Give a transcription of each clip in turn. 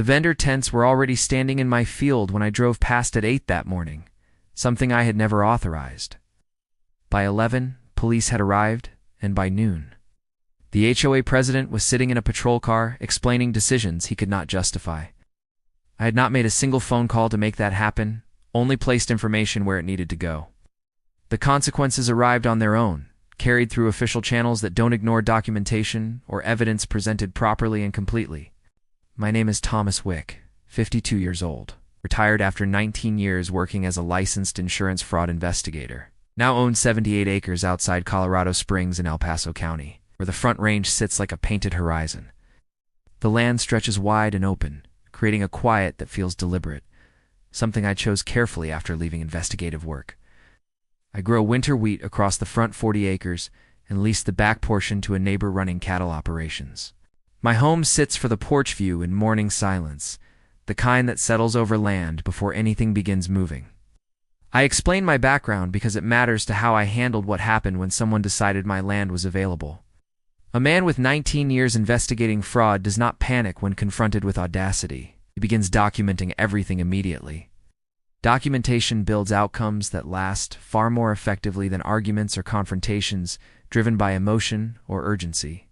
The vendor tents were already standing in my field when I drove past at 8 that morning, something I had never authorized. By 11, police had arrived, and by noon, the HOA president was sitting in a patrol car explaining decisions he could not justify. I had not made a single phone call to make that happen, only placed information where it needed to go. The consequences arrived on their own, carried through official channels that don't ignore documentation or evidence presented properly and completely. My name is Thomas Wick, 52 years old, retired after 19 years working as a licensed insurance fraud investigator. Now own 78 acres outside Colorado Springs in El Paso County, where the Front Range sits like a painted horizon. The land stretches wide and open, creating a quiet that feels deliberate, something I chose carefully after leaving investigative work. I grow winter wheat across the front 40 acres and lease the back portion to a neighbor running cattle operations. My home sits for the porch view in morning silence, the kind that settles over land before anything begins moving. I explain my background because it matters to how I handled what happened when someone decided my land was available. A man with 19 years investigating fraud does not panic when confronted with audacity. He begins documenting everything immediately. Documentation builds outcomes that last far more effectively than arguments or confrontations driven by emotion or urgency.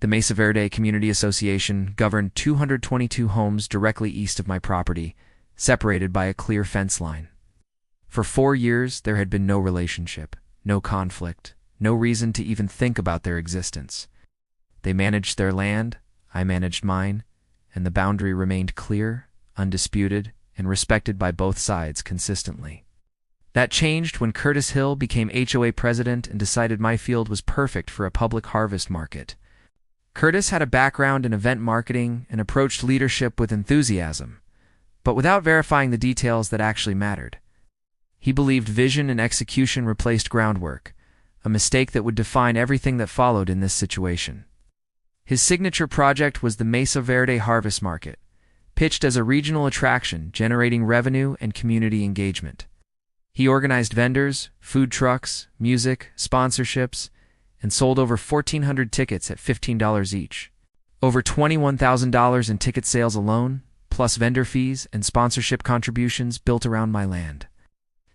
The Mesa Verde Community Association governed 222 homes directly east of my property, separated by a clear fence line. For 4 years, there had been no relationship, no conflict, no reason to even think about their existence. They managed their land, I managed mine, and the boundary remained clear, undisputed, and respected by both sides consistently. That changed when Curtis Hill became HOA president and decided my field was perfect for a public harvest market. Curtis had a background in event marketing and approached leadership with enthusiasm, but without verifying the details that actually mattered. He believed vision and execution replaced groundwork, a mistake that would define everything that followed in this situation. His signature project was the Mesa Verde Harvest Market, pitched as a regional attraction generating revenue and community engagement. He organized vendors, food trucks, music, sponsorships, and sold over 1,400 tickets at $15 each. Over $21,000 in ticket sales alone, plus vendor fees and sponsorship contributions built around my land.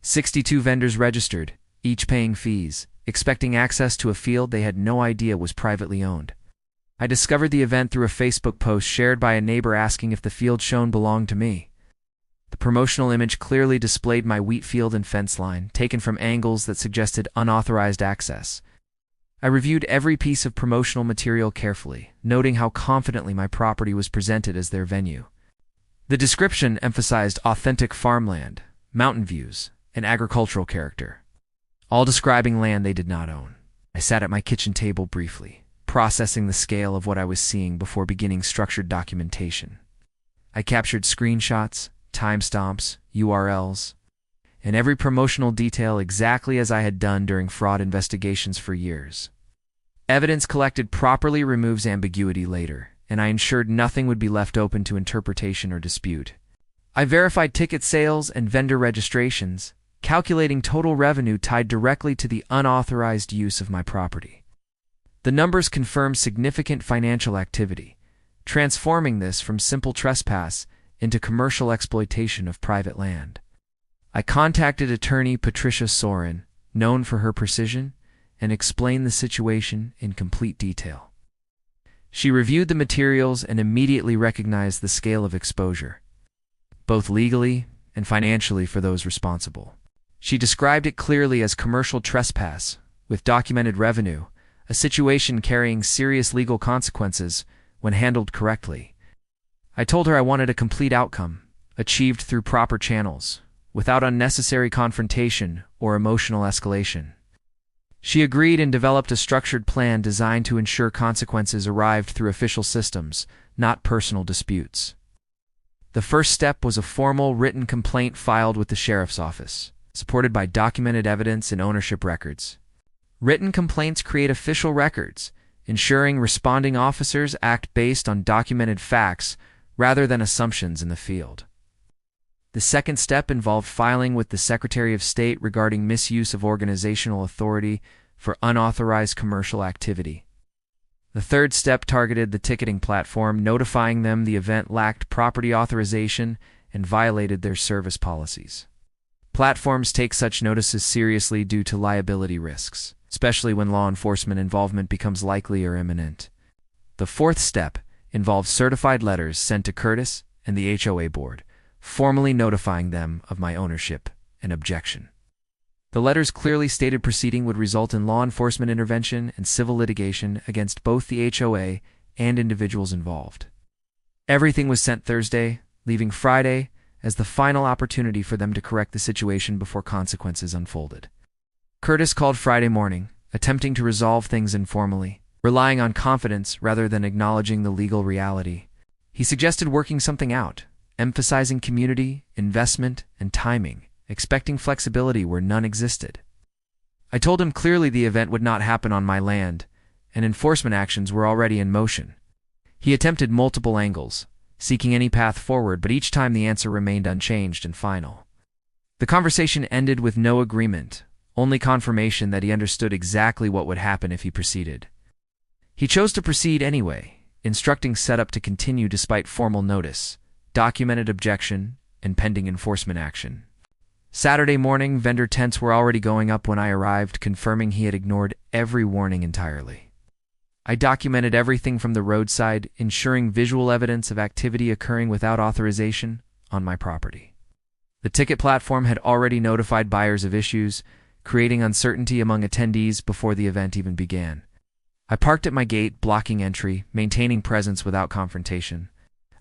62 vendors registered, each paying fees, expecting access to a field they had no idea was privately owned. I discovered the event through a Facebook post shared by a neighbor asking if the field shown belonged to me. The promotional image clearly displayed my wheat field and fence line, taken from angles that suggested unauthorized access. I reviewed every piece of promotional material carefully, noting how confidently my property was presented as their venue. The description emphasized authentic farmland, mountain views, and agricultural character, all describing land they did not own. I sat at my kitchen table briefly, processing the scale of what I was seeing before beginning structured documentation. I captured screenshots, timestamps, URLs, and every promotional detail exactly as I had done during fraud investigations for years. Evidence collected properly removes ambiguity later, and I ensured nothing would be left open to interpretation or dispute. I verified ticket sales and vendor registrations, calculating total revenue tied directly to the unauthorized use of my property. The numbers confirmed significant financial activity, transforming this from simple trespass into commercial exploitation of private land. I contacted attorney Patricia Soren, known for her precision, and explained the situation in complete detail. She reviewed the materials and immediately recognized the scale of exposure, both legally and financially for those responsible. She described it clearly as commercial trespass, with documented revenue, a situation carrying serious legal consequences when handled correctly. I told her I wanted a complete outcome, achieved through proper channels, without unnecessary confrontation or emotional escalation. She agreed and developed a structured plan designed to ensure consequences arrived through official systems, not personal disputes. The first step was a formal written complaint filed with the sheriff's office, supported by documented evidence and ownership records. Written complaints create official records, ensuring responding officers act based on documented facts rather than assumptions in the field. The second step involved filing with the Secretary of State regarding misuse of organizational authority for unauthorized commercial activity. The third step targeted the ticketing platform, notifying them the event lacked property authorization and violated their service policies. Platforms take such notices seriously due to liability risks, especially when law enforcement involvement becomes likely or imminent. The fourth step involves certified letters sent to Curtis and the HOA board, formally notifying them of my ownership and objection. The letters clearly stated proceeding would result in law enforcement intervention and civil litigation against both the HOA and individuals involved. Everything was sent Thursday, leaving Friday as the final opportunity for them to correct the situation before consequences unfolded. Curtis called Friday morning, attempting to resolve things informally, relying on confidence rather than acknowledging the legal reality. He suggested working something out, emphasizing community, investment, and timing, expecting flexibility where none existed. I told him clearly the event would not happen on my land, and enforcement actions were already in motion. He attempted multiple angles, seeking any path forward, but each time the answer remained unchanged and final. The conversation ended with no agreement, only confirmation that he understood exactly what would happen if he proceeded. He chose to proceed anyway, instructing setup to continue despite formal notice, documented objection, and pending enforcement action. Saturday morning, vendor tents were already going up when I arrived, confirming he had ignored every warning entirely. I documented everything from the roadside, ensuring visual evidence of activity occurring without authorization on my property. The ticket platform had already notified buyers of issues, creating uncertainty among attendees before the event even began. I parked at my gate, blocking entry, maintaining presence without confrontation,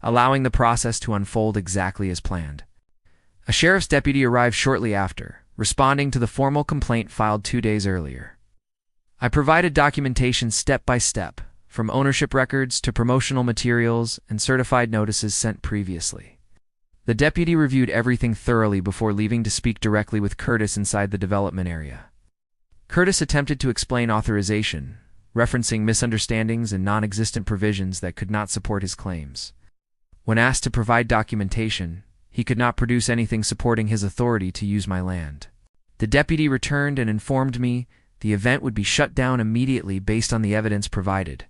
allowing the process to unfold exactly as planned. A sheriff's deputy arrived shortly after, responding to the formal complaint filed 2 days earlier. I provided documentation step by step, from ownership records to promotional materials and certified notices sent previously. The deputy reviewed everything thoroughly before leaving to speak directly with Curtis inside the development area. Curtis attempted to explain authorization, referencing misunderstandings and non-existent provisions that could not support his claims. When asked to provide documentation, he could not produce anything supporting his authority to use my land. The deputy returned and informed me the event would be shut down immediately based on the evidence provided.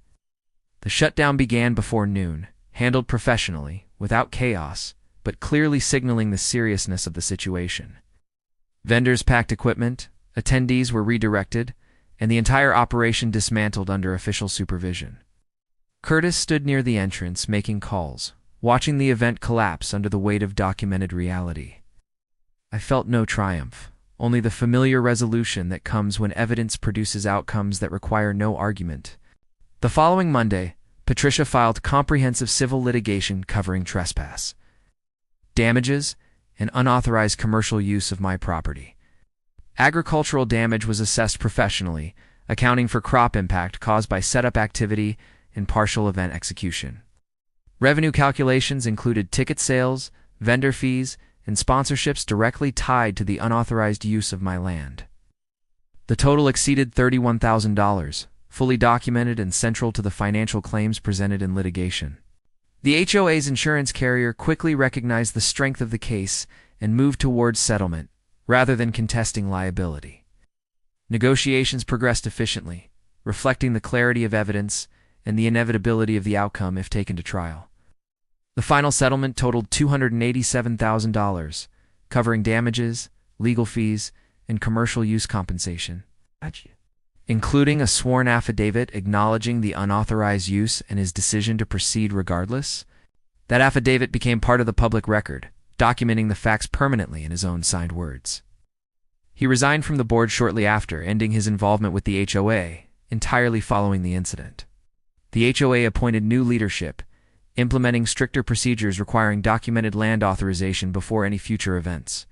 The shutdown began before noon, handled professionally, without chaos, but clearly signaling the seriousness of the situation. Vendors packed equipment, attendees were redirected, and the entire operation dismantled under official supervision. Curtis stood near the entrance, making calls, watching the event collapse under the weight of documented reality. I felt no triumph, only the familiar resolution that comes when evidence produces outcomes that require no argument. The following Monday, Patricia filed comprehensive civil litigation covering trespass, damages, and unauthorized commercial use of my property. Agricultural damage was assessed professionally, accounting for crop impact caused by setup activity and partial event execution. Revenue calculations included ticket sales, vendor fees, and sponsorships directly tied to the unauthorized use of my land. The total exceeded $31,000, fully documented and central to the financial claims presented in litigation. The HOA's insurance carrier quickly recognized the strength of the case and moved towards settlement, rather than contesting liability. Negotiations progressed efficiently, reflecting the clarity of evidence and the inevitability of the outcome if taken to trial. The final settlement totaled $287,000, covering damages, legal fees, and commercial use compensation, including a sworn affidavit acknowledging the unauthorized use and his decision to proceed regardless. That affidavit became part of the public record, documenting the facts permanently in his own signed words. He resigned from the board shortly after, ending his involvement with the HOA, entirely following the incident. The HOA appointed new leadership, implementing stricter procedures requiring documented land authorization before any future events.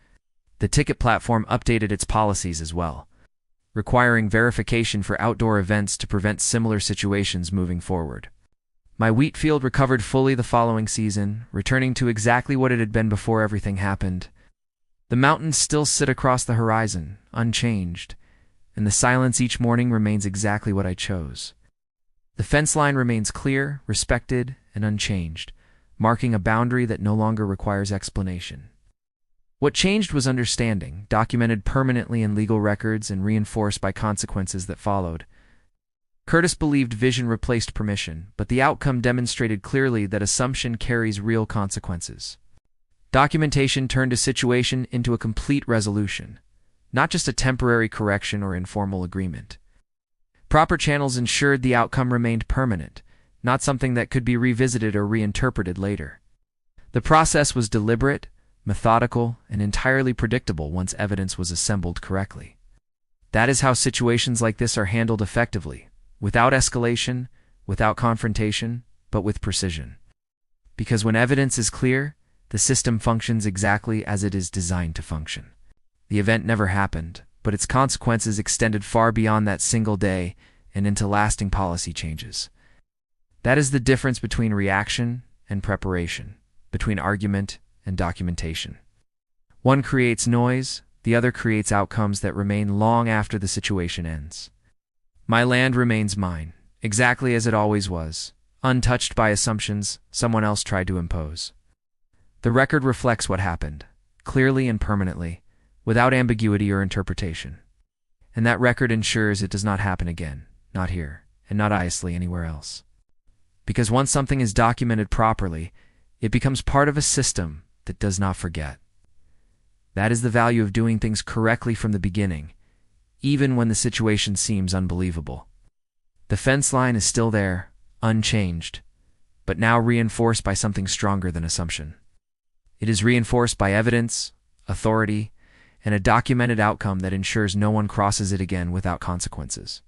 The ticket platform updated its policies as well, requiring verification for outdoor events to prevent similar situations moving forward. My wheat field recovered fully the following season, returning to exactly what it had been before everything happened. The mountains still sit across the horizon, unchanged, and the silence each morning remains exactly what I chose. The fence line remains clear, respected, and unchanged, marking a boundary that no longer requires explanation. What changed was understanding, documented permanently in legal records and reinforced by consequences that followed. Curtis believed vision replaced permission, but the outcome demonstrated clearly that assumption carries real consequences. Documentation turned a situation into a complete resolution, not just a temporary correction or informal agreement. Proper channels ensured the outcome remained permanent, not something that could be revisited or reinterpreted later. The process was deliberate, methodical, and entirely predictable once evidence was assembled correctly. That is how situations like this are handled effectively, without escalation, without confrontation, but with precision. Because when evidence is clear, the system functions exactly as it is designed to function. The event never happened, but its consequences extended far beyond that single day and into lasting policy changes. That is the difference between reaction and preparation, between argument and documentation. One creates noise, the other creates outcomes that remain long after the situation ends. My land remains mine, exactly as it always was, untouched by assumptions someone else tried to impose. The record reflects what happened, clearly and permanently, without ambiguity or interpretation. And that record ensures it does not happen again, not here, and not honestly anywhere else. Because once something is documented properly, it becomes part of a system that does not forget. That is the value of doing things correctly from the beginning, even when the situation seems unbelievable. The fence line is still there, unchanged, but now reinforced by something stronger than assumption. It is reinforced by evidence, authority, and a documented outcome that ensures no one crosses it again without consequences.